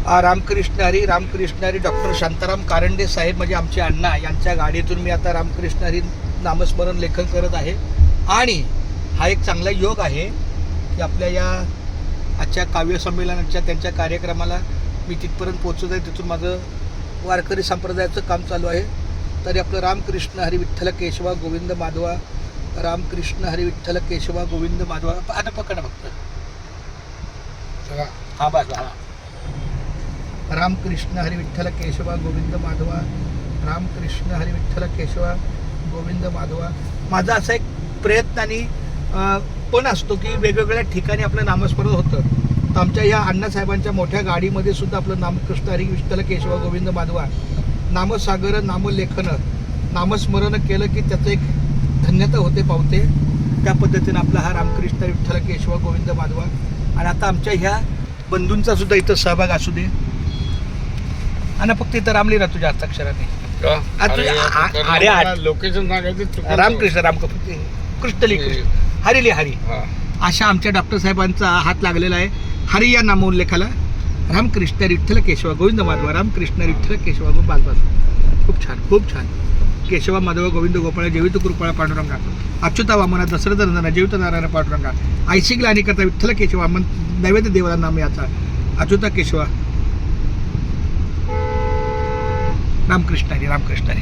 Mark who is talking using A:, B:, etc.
A: Ramakrishna Hari doctor Shantaram Karande साहेब म्हणजे आमचे अण्णा यांच्या गाडीतून मी आता रामकृष्ण हरी नामस्मरण लेखन करत आहे. आणि हा एक चांगला योग आहे की आपल्या या आजच्या काव्यसंमेलनाच्या त्यांच्या कार्यक्रमाला मी तिथपर्यंत पोहोचत आहे. तिथून माझं वारकरी संप्रदायाचं काम चालू आहे. तरी आपलं रामकृष्ण हरी विठ्ठल केशवा गोविंद माधवा, रामकृष्ण हरी विठ्ठल केशवा गोविंद माधवा. आता पकडा फक्त हा बस हा. रामकृष्ण हरी विठ्ठल केशवा गोविंद माधवा, रामकृष्ण हरी विठ्ठल केशवा गोविंद माधवा. माझा असा एक प्रयत्न आणि पण असतो की वेगवेगळ्या ठिकाणी आपलं नामस्मरण होतं. तर आमच्या ह्या अण्णासाहेबांच्या मोठ्या गाडीमध्ये सुद्धा आपलं नामकृष्ण हरी विठ्ठल केशवा गोविंद माधवा नामसागर नामलेखन नामस्मरण केलं की त्याचं एक धन्यता होते पावते. त्या पद्धतीनं आपला हा रामकृष्ण विठ्ठल केशवा गोविंद माधवा. आणि आता आमच्या ह्या बंधूंचा सुद्धा इथं सहभाग असू दे. आणि फक्त इथं रामलीला तुझ्या हस्ताक्षराने
B: लोकेशन सांगायचं
A: रामकृष्ण कृष्ण हरिली हरी अशा आमच्या डॉक्टर साहेबांचा हात लागलेला आहे. हरी या नामोल्लेखाला रामकृष्ण विठ्ठल केशवा गोविंद माधवा, रामकृष्ण विठ्ठल केशवा गोविंद माधवा. खूप छान खूप छान. केशवा माधव गोविंद गोपाळ जेवित कृपाळ पांडुरंगा, अच्युता वामना दशरथ नंदना जेवित नारायण पांडुरंगा, ऐशिकला आणि करता विठ्ठल केशवा मन नैवेद्य देवाला नाम याचा अच्युता केशवा. रामकृष्ण हरी.